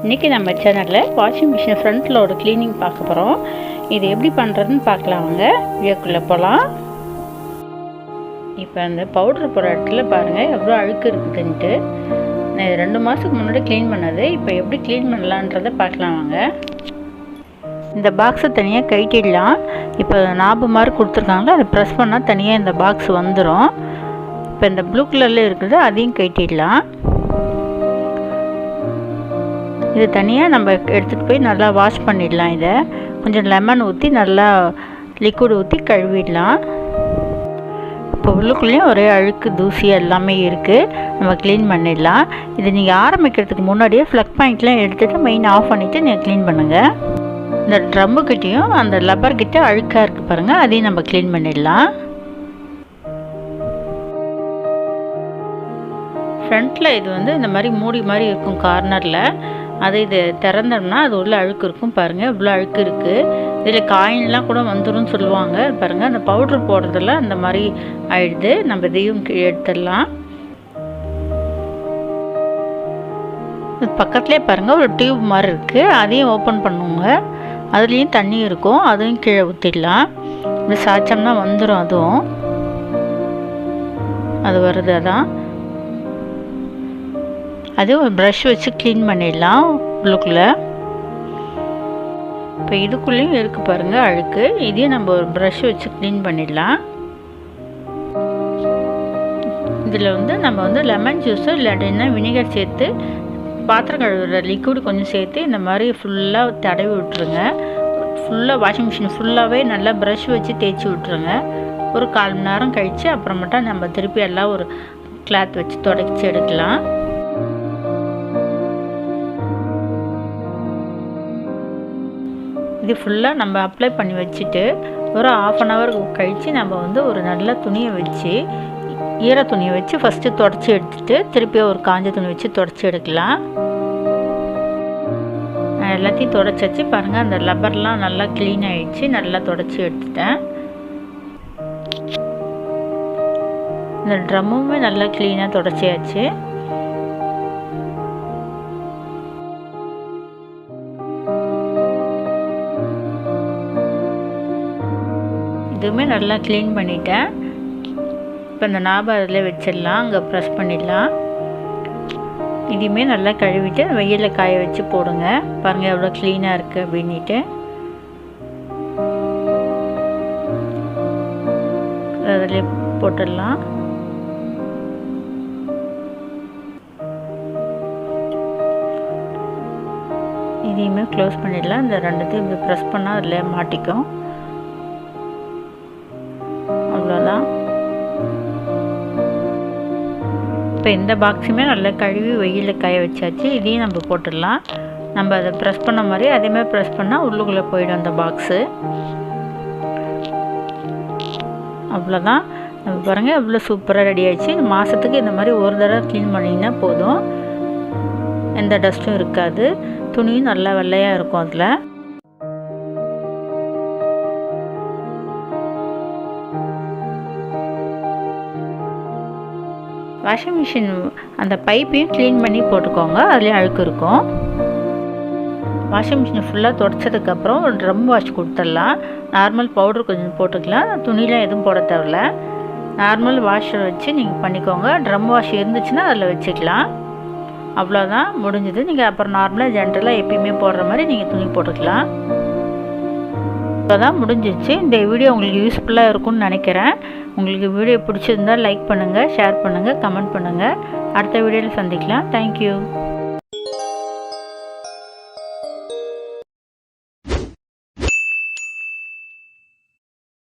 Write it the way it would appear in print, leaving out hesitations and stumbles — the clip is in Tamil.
இன்றைக்கி நம்ம சேனலில் வாஷிங் மிஷின் ஃப்ரண்ட்டில் ஒரு க்ளீனிங் பார்க்க போகிறோம். இது எப்படி பண்ணுறதுன்னு பார்க்கலாம். வாங்க வீடியோக்குள்ளே போகலாம். இப்போ அந்த பவுட்ரு போகிற இடத்துல பாருங்கள் எவ்வளோ அழுக்கு இருக்குதுன்ட்டு. நான் 2 மாதத்துக்கு முன்னாடி க்ளீன் பண்ணது. இப்போ எப்படி க்ளீன் பண்ணலான்றதை பார்க்கலாம். வாங்க இந்த பாக்ஸை தனியாக கழட்டிடலாம். இப்போ நாபு மாதிரி கொடுத்துருக்காங்களா, அதை ப்ரெஸ் பண்ணால் தனியாக இந்த பாக்ஸ் வந்துடும். இப்போ இந்த ப்ளூ கலரில் இருக்குது, அதையும் கழட்டிடலாம். இது தனியாக நம்ம எடுத்துகிட்டு போய் நல்லா வாஷ் பண்ணிடலாம். இதை கொஞ்சம் லெமன் ஊற்றி நல்லா லிக்விட் ஊற்றி கழுவிடலாம். இப்போ உள்ளுக்குள்ளேயும் ஒரே அழுக்கு தூசி எல்லாமே இருக்குது, நம்ம க்ளீன் பண்ணிடலாம். இது நீங்கள் ஆரம்பிக்கிறதுக்கு முன்னாடியே ஃப்ளக் பாயிண்ட்லாம் எடுத்துகிட்டு மெயின் ஆஃப் பண்ணிவிட்டு நீங்கள் க்ளீன் பண்ணுங்கள். இந்த ட்ரம்முக்கிட்டேயும் அந்த லப்பர்கிட்ட அழுக்காக இருக்குது பாருங்கள், அதையும் நம்ம க்ளீன் பண்ணிடலாம். ஃப்ரண்ட்டில் இது இந்த மாதிரி மூடி மாதிரி இருக்கும் கார்னரில். அது இது திறந்தோம்னா அது உள்ள அழுக்கு இருக்கும் பாருங்கள், இவ்வளோ அழுக்கு இருக்குது. இதில் காயின்லாம் கூட வந்துடும் சொல்லுவாங்க பாருங்கள். அந்த பவுட்ரு போடுறதில்ல அந்த மாதிரி ஆயிடுது. நம்ம இதையும் எடுத்துடலாம். பக்கத்துலேயே பாருங்கள் ஒரு டியூப் மாதிரி இருக்குது, அதையும் ஓப்பன் பண்ணுவோங்க. அதுலேயும் தண்ணி இருக்கும், அதையும் கீழே ஊற்றிடலாம். இப்படி சாய்ச்சோம்னா வந்துடும், அதுவும் அது வருது. அது ஒரு ப்ரஷ் வச்சு க்ளீன் பண்ணிடலாம் உள்ளுக்குள்ளே. இப்போ இதுக்குள்ளேயும் இருக்குது பாருங்கள் அழுக்கு, இதையும் நம்ம ஒரு ப்ரஷ் வச்சு க்ளீன் பண்ணிடலாம். இதில் நம்ம லெமன் ஜூஸோ இல்லாட்டின்னா வினிகர் சேர்த்து பாத்திரம் கழுவுற லிக்விட் கொஞ்சம் சேர்த்து இந்த மாதிரி ஃபுல்லாக தடவி விட்டுருங்க. ஃபுல்லாக வாஷிங் மிஷின் ஃபுல்லாகவே நல்லா ப்ரஷ் வச்சு தேய்ச்சி விட்டுருங்க. ஒரு 1/4 மணி நேரம் கழித்து அப்புறமேட்டா நம்ம திருப்பி எல்லாம் ஒரு கிளாத் வச்சு தொடச்சி எடுக்கலாம். இது ஃபுல்லாக நம்ம அப்ளை பண்ணி வச்சுட்டு ஒரு 1/2 அன் ஹவர் கழித்து நம்ம ஒரு நல்ல துணியை வச்சு, ஈர துணியை வச்சு ஃபஸ்ட்டு தொடச்சி எடுத்துகிட்டு திருப்பி ஒரு காஞ்ச துணி வச்சு தொடச்சி எடுக்கலாம். நான் எல்லாத்தையும் தொடச்சாச்சு பாருங்கள். அந்த லப்பர்லாம் நல்லா க்ளீன் ஆகிடுச்சு, நல்லா தொடச்சி எடுத்துட்டேன். இந்த ட்ரம்முமே நல்லா க்ளீனாக தொடச்சியாச்சு. இதுவுமே நல்லா க்ளீன் பண்ணிட்டேன். இப்போ இந்த நாபை அதில் வச்சிடலாம், அங்கே ப்ரெஸ் பண்ணிடலாம். இதையுமே நல்லா கழுவிட்டு வெயிலில் காய வச்சு போடுங்க. பாருங்கள் எவ்வளோ க்ளீனாக இருக்குது அப்படின்ட்டு. அதில் போட்டுடலாம். இதையுமே க்ளோஸ் பண்ணிடலாம். இந்த ரெண்டுத்தையும் இப்படி ப்ரெஸ் பண்ணால் அதில் மாட்டிக்கும். அவ்வளோதான். இப்போ இந்த பாக்ஸுமே நல்லா கழுவி வெயிலில் காய வச்சாச்சு. இதையும் நம்ம போட்டுடலாம். நம்ம அதை ப்ரெஸ் பண்ண மாதிரி அதேமாதிரி ப்ரெஸ் பண்ணால் உள்ளுக்குள்ளே போயிடும் அந்த பாக்ஸு. அவ்வளோதான். நம்ம பாருங்கள் எவ்வளோ சூப்பராக ரெடி ஆகிடுச்சு. இந்த மாதத்துக்கு இந்த மாதிரி ஒரு தடவை க்ளீன் பண்ணிங்கன்னா போதும், எந்த டஸ்ட்டும் இருக்காது. துணியும் நல்லா வெள்ளையாக இருக்கும். அதில் வாஷிங் மிஷின் அந்த பைப்பையும் க்ளீன் பண்ணி போட்டுக்கோங்க, அதுலேயும் அழுக்கு இருக்கும். வாஷிங் மிஷினை ஃபுல்லாக துடைச்சதுக்கப்புறம் ஒரு ட்ரம் வாஷ் கொடுத்துடலாம். நார்மல் பவுட்ரு கொஞ்சம் போட்டுக்கலாம், துணிலாம் எதுவும் போட தேவையில்ல. நார்மல் வாஷர் வச்சு நீங்கள் பண்ணிக்கோங்க. ட்ரம் வாஷ் இருந்துச்சுன்னா அதில் வச்சுக்கலாம். அவ்வளோதான், முடிஞ்சது. நீங்கள் அப்புறம் நார்மலாக ஜென்ரலாக எப்பயுமே போடுற மாதிரி நீங்கள் துணி போட்டுக்கலாம். தான் முடிஞ்சிச்சு. இந்த வீடியோ உங்களுக்கு யூஸ்ஃபுல்லாக இருக்கும்னு நினைக்கிறேன். உங்களுக்கு வீடியோ பிடிச்சிருந்தால் லைக் பண்ணுங்கள், ஷேர் பண்ணுங்கள், கமெண்ட் பண்ணுங்கள். அடுத்த வீடியோவில் சந்திக்கலாம். தேங்க்யூ.